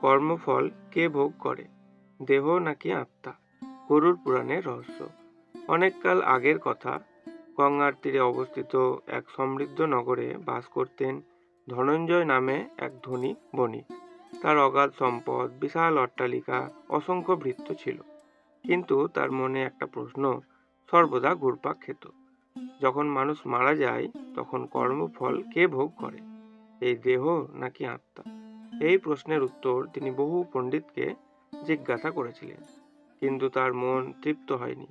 কর্মফল কে ভোগ করে, দেহ নাকি আত্মা? গরুড় পুরাণের রহস্য। অনেককাল আগের কথা। গঙ্গার তীরে অবস্থিত এক সমৃদ্ধ নগরে বাস করতেন ধনঞ্জয় নামে এক ধনী বণিক। তার অগাধ সম্পদ, বিশাল অট্টালিকা, অসংখ্য ভৃত্য ছিল। কিন্তু তার মনে একটা প্রশ্ন সর্বদা ঘুরপাক খেত। যখন মানুষ মারা যায় তখন কর্মফল কে ভোগ করে, এই দেহ নাকি আত্মা? এই প্রশ্নের উত্তর তিনি বহু পণ্ডিতকে জিজ্ঞাসা করেছিলেন, কিন্তু তার মন তৃপ্ত হয়নি।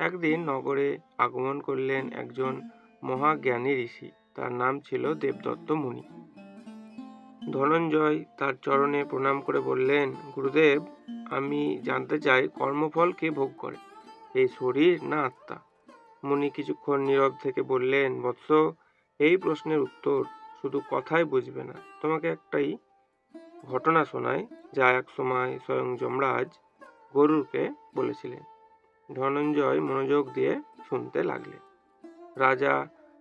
একদিন নগরে আগমন করলেন একজন মহাজ্ঞানী ঋষি। তার নাম ছিল দেবদত্ত মুনি। ধনঞ্জয় তার চরণে প্রণাম করে বললেন, গুরুদেব, আমি জানতে চাই কর্মফল কে ভোগ করে, এই শরীর না আত্মা? মুনি কিছুক্ষণ নীরব থেকে বললেন, বৎস, এই প্রশ্নের উত্তর শুধু কথায় বুঝবে না। তোমাকে একটাই ঘটনা শোনায়, যা এক সময় স্বয়ং যমরাজ গরুরকে বলেছিলেন। ধনঞ্জয় মনোযোগ দিয়ে শুনতে লাগলেন। রাজা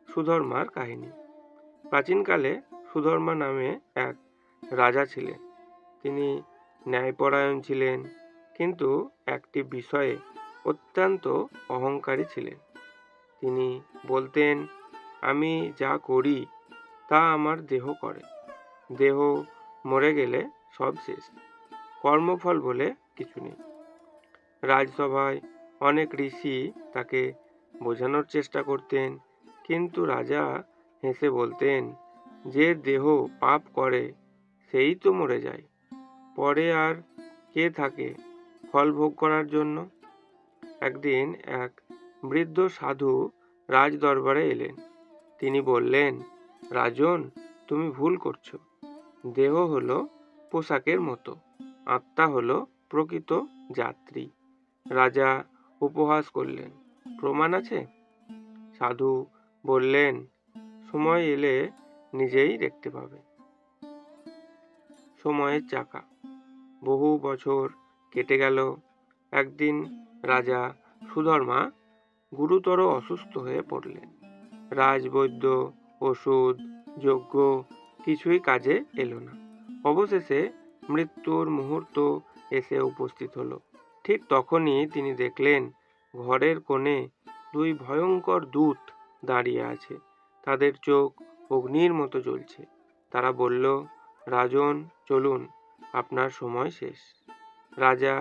সুধর্মার কাহিনী। প্রাচীনকালে সুধর্মা নামে এক রাজা ছিলেন। তিনি ন্যায়পরায়ণ ছিলেন, কিন্তু একটি বিষয়ে অত্যন্ত অহংকারী ছিলেন। তিনি বলতেন, আমি যা করি তা আমার দেহ করে। দেহ মরে গেলে সব শেষ, কর্মফল বলে কিছু নেই। রাজসভায় অনেক ঋষি তাকে বোঝানোর চেষ্টা করতেন, কিন্তু রাজা হেসে বলতেন, যে দেহ পাপ করে সেই তো মরে যায়, পরে আর কে থাকে ফল ভোগ করার জন্য? একদিন এক বৃদ্ধ সাধু রাজ দরবারে এলেন। তিনি বললেন, রাজন, তুমি ভুল করছো। দেহ হলো পোশাকের মতো, আত্মা হলো প্রকৃত যাত্রী। রাজা উপহাস করলেন, প্রমাণ আছে? সাধু বললেন, সময় এলে নিজেই দেখতে পাবে। সময়ের চাকা। বহু বছর কেটে গেল। একদিন রাজা সুধর্মা গুরুতর অসুস্থ হয়ে পড়লেন। রাজবৈদ্য, ওষুধ, যজ্ঞ কিছুই কাজে এলো না। অবশেষে মৃত্যুর মুহূর্ত এসে উপস্থিত হলো। ঠিক তখনই তিনি দেখলেন ঘরের কোণে দুই ভয়ঙ্কর দূত দাঁড়িয়ে আছে। তাদের চোখ অগ্নির মতো জ্বলছে। তারা বলল, রাজন, চলুন, আপনার সময় শেষ। রাজা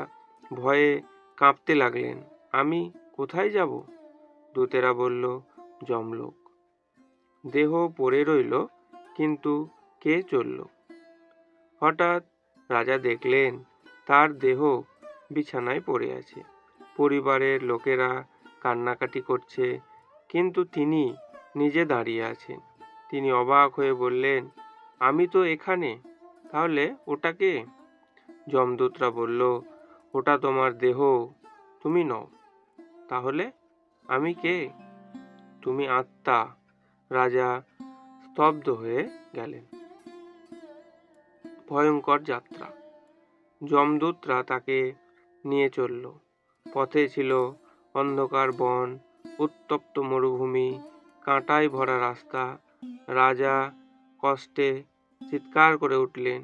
ভয়ে কাঁপতে লাগলেন, আমি কোথায় যাব? দূতেরা বলল, যমলোক। দেহ পড়ে রইল, কিন্তু কে চলল? হঠাৎ রাজা দেখলেন তার দেহ বিছানায় পড়ে আছে। পরিবারের লোকেরা কান্নাকাটি করছে, কিন্তু তিনি নিজে দাঁড়িয়ে আছেন। তিনি অবাক হয়ে বললেন, আমি তো এখানে, তাহলে ওটা কে? যমদূতরা বলল, ওটা তোমার দেহ, তুমি নও। তাহলে আমি কে? তুমি আত্মা। রাজা স্তব্ধ হয়ে গেলেন। ভয়ঙ্কর যাত্রা। যমদূতরা তাকে নিয়ে চলল। পথে ছিল অন্ধকার বন, উত্তপ্ত মরুভূমি, কাঁটায় ভরা রাস্তা। রাজা কষ্টে চিৎকার করে উঠলেন,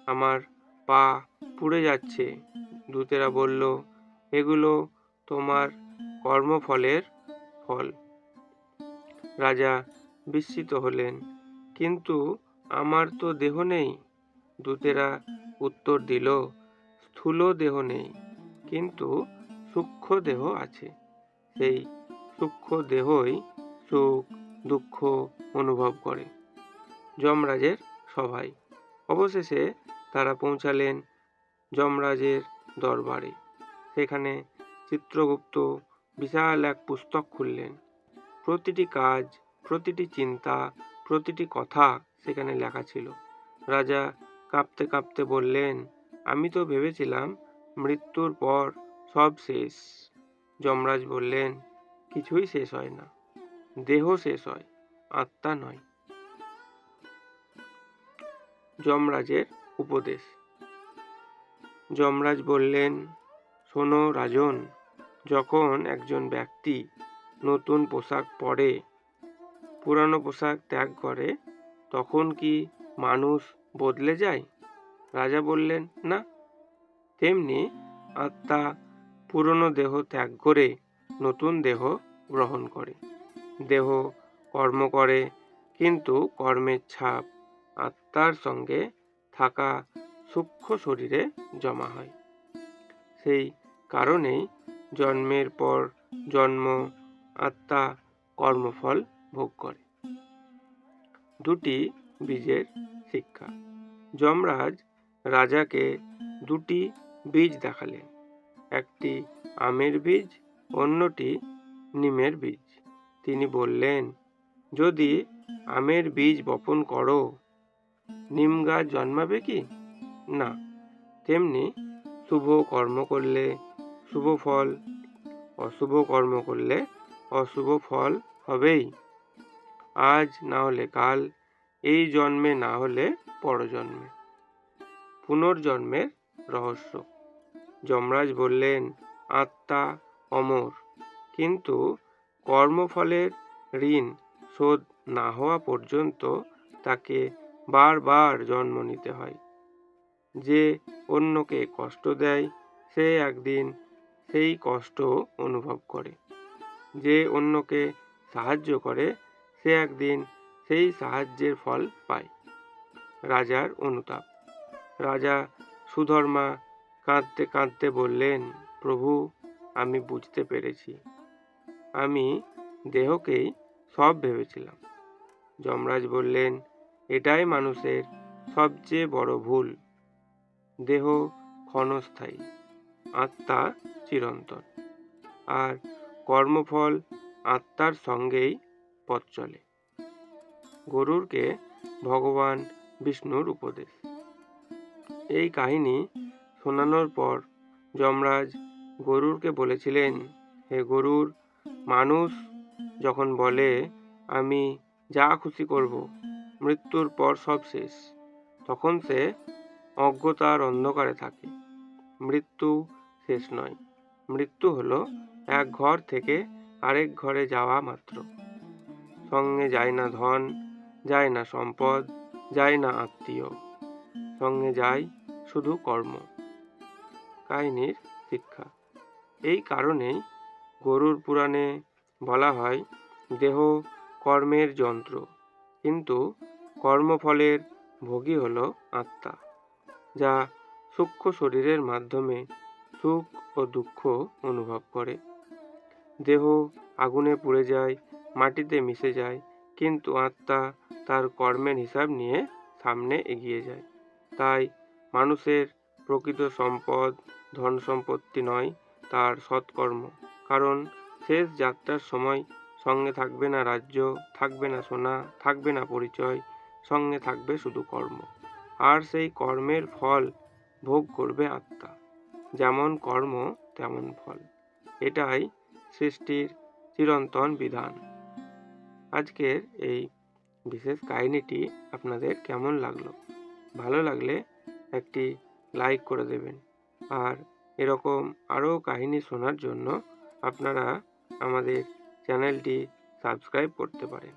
আমার পা পুড়ে যাচ্ছে। দূতেরা বলল, এগুলো তোমার কর্মফলের ফল। রাজা বিস্মিত হলেন, কিন্তু আমার তো দেহ নেই। দূতেরা উত্তর দিল, স্থূল দেহ নেই, কিন্তু সূক্ষ্ম দেহ আছে। সেই সূক্ষ্ম দেহই সুখ দুঃখ অনুভব করে। যমরাজের সভায়। অবশেষে তারা পৌঁছালেন যমরাজের দরবারে। সেখানে চিত্রগুপ্ত বিশাল এক পুস্তক খুললেন। প্রতিটি কাজ, প্রতিটি চিন্তা, প্রতিটি কথা সেখানে লেখা ছিল। রাজা কাঁপতে কাঁপতে বললেন, আমি তো ভেবেছিলাম মৃত্যুর পর সব শেষ। যমরাজ বললেন, কিছুই শেষ হয় না, দেহ শেষ হয়, আত্মা নয়। যমরাজের উপদেশ। যমরাজ বললেন, শোনো রাজন, যখন একজন ব্যক্তি নতুন পোশাক পরে, পুরানো পোশাক ত্যাগ করে, তখন কি মানুষ বদলে যায়? রাজা বললেন, না। তেমনি আত্মা পুরনো দেহ ত্যাগ করে নতুন দেহ গ্রহণ করে। দেহ কর্ম করে, কিন্তু কর্মের ছাপ আত্মার সঙ্গে থাকা সূক্ষ্ম শরীরে জমা হয়। সেই কারণেই জন্মের পর জন্ম আত্মা কর্মফল ভোগ করে। দুটি বীজের শিক্ষা। যমরাজ রাজাকে দুটি বীজ দেখালেন, একটি আমের বীজ, অন্যটি নিমের বীজ। তিনি বললেন, যদি আমের বীজ বপন করো, নিম গাছ জন্মাবে কি? না। তেমনি শুভ কর্ম করলে শুভ ফল, অশুভ কর্ম করলে অশুভ ফল হবেই। আজ না হলে কাল, এই জন্মে না হলে পরজন্মে। পুনর্জন্মের রহস্য। যমরাজ বললেন, আত্মা অমর, কিন্তু কর্মফলের ঋণ শোধ না হওয়া পর্যন্ত তাকে বারবার জন্ম নিতে হয়। যে অন্যকে কষ্ট দেয়, সে একদিন সেই কষ্ট অনুভব করে। যে অন্যকে সাহায্য করে, সে একদিন সেই সাহায্যের ফল পায়। রাজার অনুতাপ। রাজা সুধর্মা কাঁদতে কাঁদতে বললেন, প্রভু, আমি বুঝতে পেরেছি, আমি দেহকেই সব ভেবেছিলাম। যমরাজ বললেন, এটাই মানুষের সবচেয়ে বড় ভুল। দেহ ক্ষণস্থায়ী, আত্মা চিরন্তন, আর কর্মফল আত্মার সঙ্গেই পথ চলে। গরুরকে ভগবান বিষ্ণুর উপদেশ। এই কাহিনী শোনানোর পর যমরাজ গরুরকে বলেছিলেন, হে গরুর, মানুষ যখন বলে আমি যা খুশি করব, মৃত্যুর পর সব শেষ, তখন সে অজ্ঞতার অন্ধকারে থাকে। মৃত্যু শেষ নয়। মৃত্যু হলো এক ঘর থেকে আরেক ঘরে যাওয়া মাত্র। সঙ্গে যায় না ধন, যায় না সম্পদ, যায় না আত্মীয়, সঙ্গে যায় শুধু কর্ম। কাহিনীর শিক্ষা। এই কারণেই গরুর পুরাণে বলা হয়, দেহ কর্মের যন্ত্র, কিন্তু কর্মফলের ভোগী হলো আত্মা, যা সূক্ষ্ম শরীরের মাধ্যমে সুখ ও দুঃখ অনুভব করে। দেহ আগুনে পুড়ে যায়, মাটিতে মিশে যায়, কিন্তু আত্মা তার কর্মের হিসাব নিয়ে সামনে এগিয়ে যায়। তাই মানুষের প্রকৃত সম্পদ ধন সম্পত্তি নয়, তার সৎকর্ম। কারণ শেষ যাত্রার সময় সঙ্গে থাকবে না রাজ্য, থাকবে না সোনা, থাকবে না পরিচয়, সঙ্গে থাকবে শুধু কর্ম। আর সেই কর্মের ফল ভোগ করবে আত্মা। যেমন কর্ম তেমন ফল। এটাই সৃষ্টির চিরন্তন বিধান। আজকের এই বিশেষ কাহিনীটি আপনাদের কেমন লাগলো? ভালো লাগলে একটি লাইক করে দেবেন। আর এরকম আরও কাহিনী শোনার জন্য আপনারা আমাদের চ্যানেলটি সাবস্ক্রাইব করতে পারেন।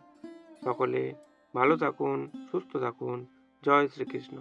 সকলে ভালো থাকুন, সুস্থ থাকুন। জয় শ্রীকৃষ্ণ।